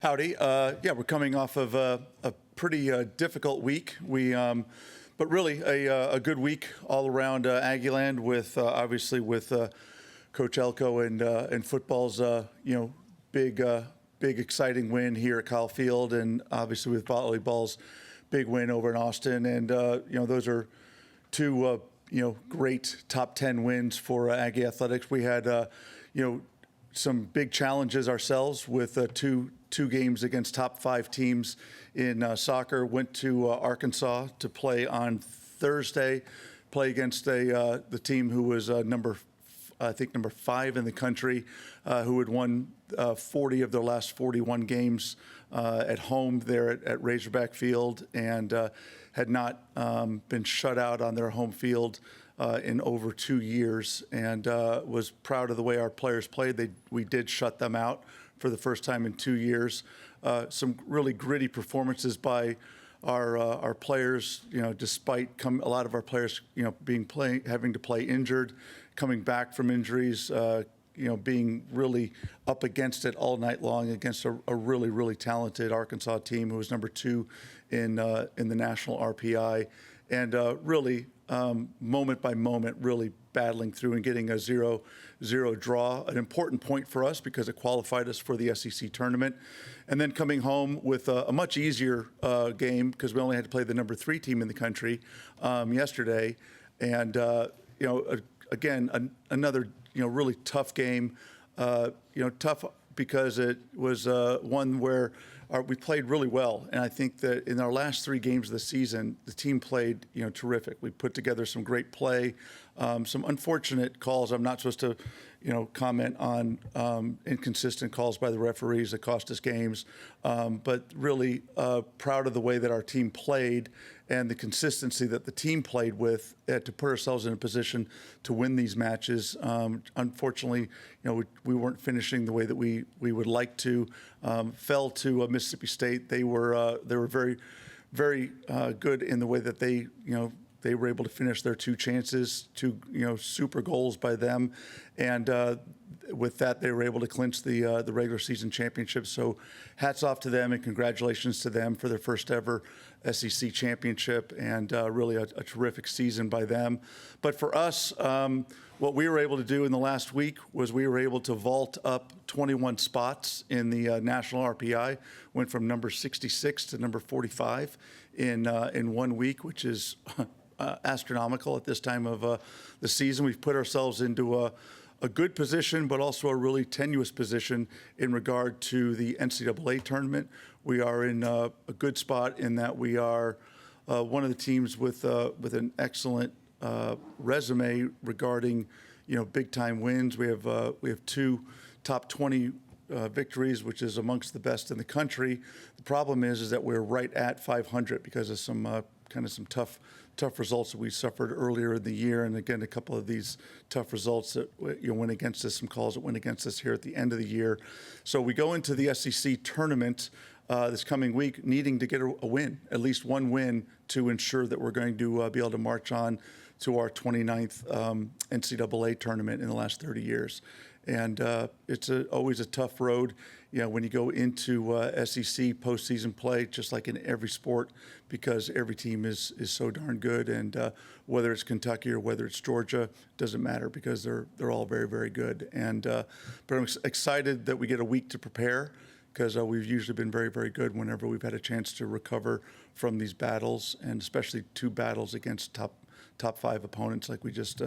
Howdy. Yeah, we're coming off of a pretty difficult week. But really a good week all around Aggieland with obviously with Coach Elko and football's big exciting win here at Kyle Field, and obviously with volleyball's big win over in Austin, and those are two great top 10 wins for Aggie athletics. We had some big challenges ourselves with two games against top 5 teams in soccer. Went to Arkansas to play on Thursday, play against the team who was number 5 in the country, who had won 40 of their last 41 games at home there at Razorback Field, and had not been shut out on their home field in over 2 years, and was proud of the way our players played. We did shut them out for the first time in 2 years. Some really gritty performances by our players. Despite a lot of our players, having to play injured, coming back from injuries. Being really up against it all night long against a really talented Arkansas team who was number 2 in the national RPI, and really moment by moment really battling through and getting a 0-0 draw, an important point for us because it qualified us for the SEC tournament, and then coming home with a much easier game because we only had to play the number 3 team in the country yesterday, and again another really tough game, tough because it was one where we played really well, and I think that in our last 3 games of the season, the team played terrific. We put together some great play, some unfortunate calls. I'm not supposed to comment on inconsistent calls by the referees that cost us games, but really proud of the way that our team played and the consistency that the team played with to put ourselves in a position to win these matches. Unfortunately, we weren't finishing the way that we would like to. Fell to Mississippi State. They were very, very good in the way that they were able to finish their 2 chances, 2 super goals by them, and with that they were able to clinch the regular season championship. So hats off to them and congratulations to them for their first ever SEC championship, and really a terrific season by them. But for us, what we were able to do in the last week was we were able to vault up 21 spots in the national RPI, went from number 66 to number 45 in 1 week, which is astronomical at this time of the season. We've put ourselves into a good position, but also a really tenuous position in regard to the NCAA tournament. We are in a good spot in that we are one of the teams with an excellent resume regarding big time wins. We have 2 top 20 victories, which is amongst the best in the country. The problem is that we're right at 500 because of some tough results that we suffered earlier in the year, and again a couple of these tough results that went against us, some calls that went against us here at the end of the year. So we go into the SEC tournament this coming week needing to get a win, at least one win, to ensure that we're going to be able to march on to our 29th NCAA tournament in the last 30 years. And it's always a tough road, when you go into SEC postseason play, just like in every sport, because every team is so darn good. And whether it's Kentucky or whether it's Georgia, doesn't matter because they're all very, very good. And but I'm excited that we get a week to prepare, because we've usually been very, very good whenever we've had a chance to recover from these battles, and especially 2 battles against top 5 opponents like we just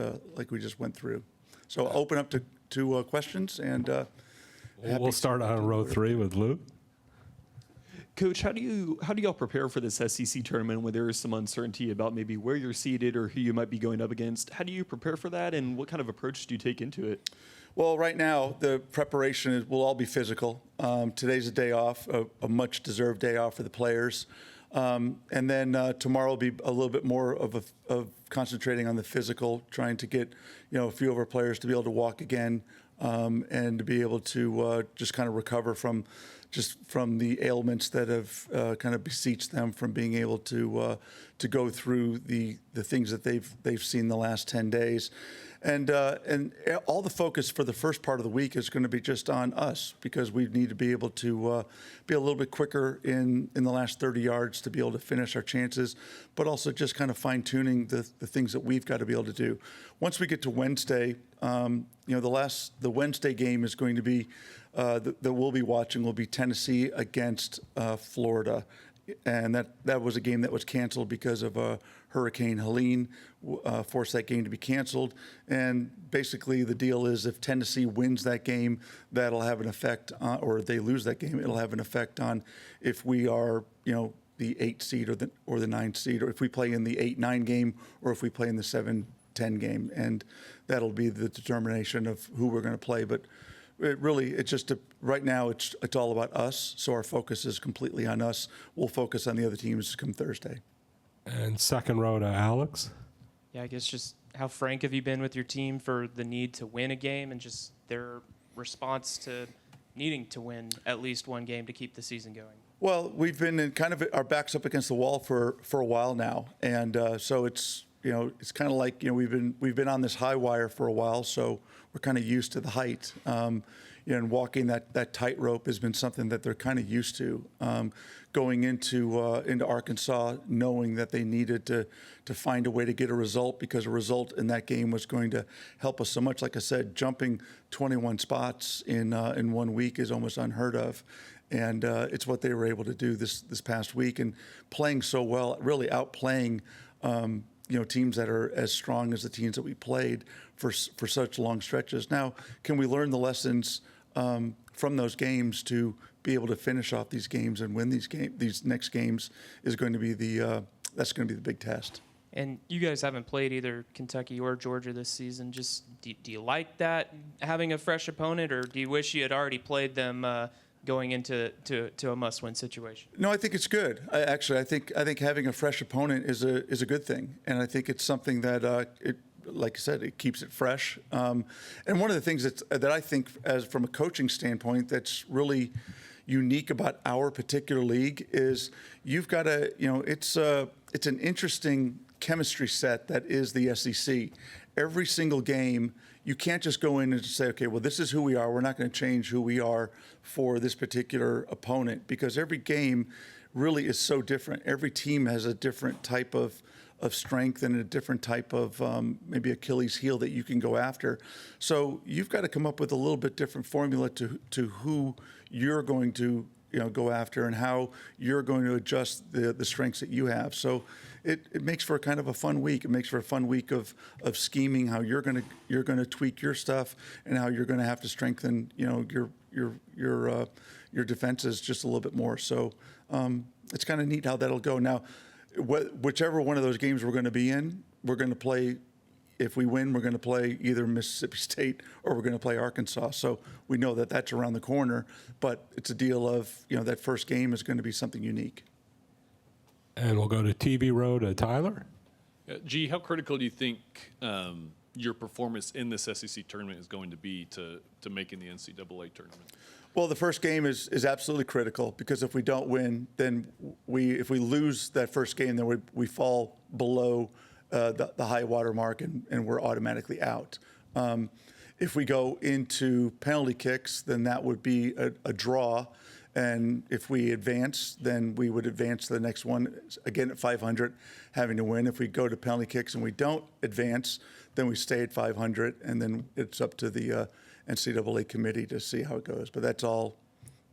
went through. So I'll open up to questions, and we'll start on row 3 with Lou. Coach, how do y'all prepare for this SEC tournament when there is some uncertainty about maybe where you're seated or who you might be going up against? How do you prepare for that, and what kind of approach do you take into it? Well, right now the preparation will all be physical. Today's a day off, a much deserved day off for the players. And then tomorrow will be a little bit more of concentrating on the physical, trying to get a few of our players to be able to walk again, and to be able to just kind of recover from the ailments that have kind of beseeched them from being able to go through the things that they've seen the last 10 days. And all the focus for the first part of the week is going to be just on us, because we need to be able to be a little bit quicker in the last 30 yards to be able to finish our chances, but also just kind of fine tuning the things that we've got to be able to do. Once we get to Wednesday, the Wednesday game is going to be that we'll be watching will be Tennessee against Florida. And that was a game that was canceled because of Hurricane Helene, forced that game to be canceled. And basically the deal is if Tennessee wins that game, that'll have an effect on, or if they lose that game, it'll have an effect on if we are, the 8 seed or the 9 seed, or if we play in the 8-9 game, or if we play in the 7-10 game. And that'll be the determination of who we're going to play. But it's just right now it's all about us, so our focus is completely on us. We'll focus on the other teams come Thursday. And second row to Alex. Yeah, I guess just how frank have you been with your team for the need to win a game and just their response to needing to win at least one game to keep the season going? Well, we've been in kind of our backs up against the wall for a while now, and so it's it's kind of like we've been on this high wire for a while, so we're kind of used to the height. And walking that tightrope has been something that they're kind of used to. Going into Arkansas, knowing that they needed to find a way to get a result, because a result in that game was going to help us so much. Like I said, jumping 21 spots in 1 week is almost unheard of. And it's what they were able to do this past week, and playing so well, really outplaying teams that are as strong as the teams that we played for such long stretches. Now, can we learn the lessons from those games to be able to finish off these games and win these next games is going to be that's going to be the big test. And you guys haven't played either Kentucky or Georgia this season. Just do you like that, having a fresh opponent, or do you wish you had already played them going into a must-win situation? No, I think it's good. I think having a fresh opponent is a good thing, and I think it's something that like I said, it keeps it fresh. And one of the things that I think, as from a coaching standpoint, that's really unique about our particular league is you've got it's an interesting chemistry set that is the SEC. Every single game, you can't just go in and say, okay, well, this is who we are. We're not going to change who we are for this particular opponent, because every game really is so different. Every team has a different type of strength and a different type of maybe Achilles heel that you can go after. So you've got to come up with a little bit different formula to who you're going to go after and how you're going to adjust the strengths that you have. So it makes for a kind of a fun week. It makes for a fun week of scheming how you're going to tweak your stuff and how you're going to have to strengthen your defenses just a little bit more. So it's kind of neat how that'll go. Now, whichever one of those games we're going to be in, we're going to play. If we win, we're going to play either Mississippi State or we're going to play Arkansas. So we know that that's around the corner, but it's a deal of, that first game is going to be something unique. And we'll go to TV row to Tyler. G, how critical do you think your performance in this SEC tournament is going to be to making the NCAA tournament? Well, the first game is absolutely critical, because if we don't win, then if we lose that first game, then we fall below the high water mark and we're automatically out. If we go into penalty kicks, then that would be a draw. And if we advance, then we would advance to the next one, again at 500, having to win. If we go to penalty kicks and we don't advance, then we stay at 500, and then it's up to the NCAA committee to see how it goes. But that's all,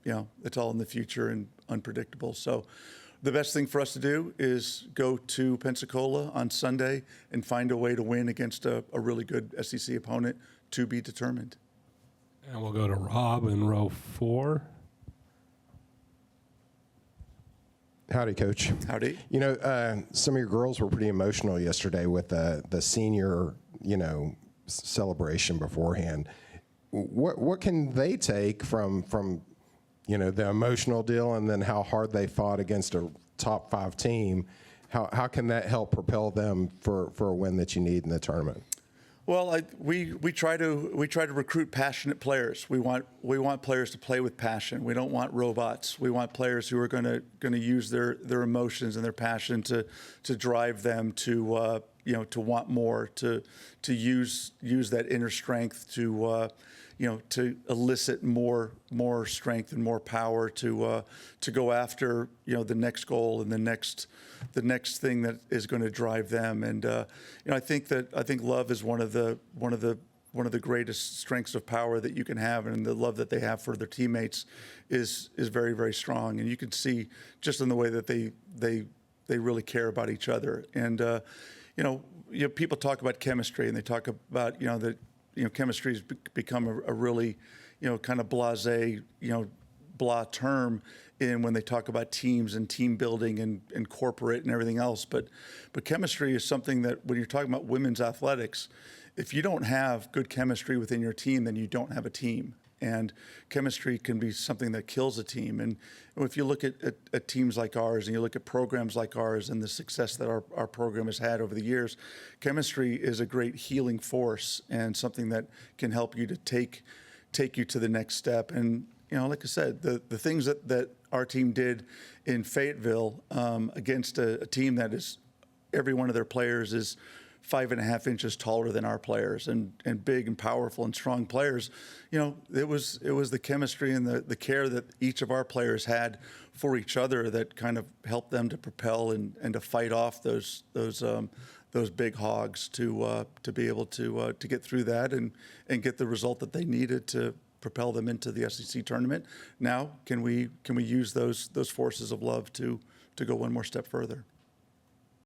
that's all in the future and unpredictable. So the best thing for us to do is go to Pensacola on Sunday and find a way to win against a really good SEC opponent, to be determined. And we'll go to Rob in row 4. Howdy, Coach. Howdy. Some of your girls were pretty emotional yesterday with the senior, celebration beforehand. What can they take from the emotional deal, and then how hard they fought against a top 5 team? How can that help propel them for a win that you need in the tournament? Well, we try to recruit passionate players. We want players to play with passion. We don't want robots. We want players who are going to use their emotions and their passion to drive them to to want more, to use that inner strength to to elicit more strength and more power to go after the next goal and the next thing that is going to drive them. And I think love is one of the greatest strengths of power that you can have, and the love that they have for their teammates is very, very strong. And you can see just in the way that they really care about each other. And people talk about chemistry, and they talk about that chemistry has become a really kind of blasé blah term in when they talk about teams and team building and corporate and everything else. But chemistry is something that when you're talking about women's athletics, if you don't have good chemistry within your team, then you don't have a team. And chemistry can be something that kills a team. And if you look at teams like ours and you look at programs like ours and the success that our program has had over the years, chemistry is a great healing force and something that can help you to take you to the next step. And like I said, the things that our team did in Fayetteville against a team that is every one of their players is 5.5 inches taller than our players and big and powerful and strong players. It was the chemistry and the care that each of our players had for each other that kind of helped them to propel and to fight off those big hogs to be able to get through that and get the result that they needed to propel them into the SEC tournament. Now, can we use those forces of love to go one more step further?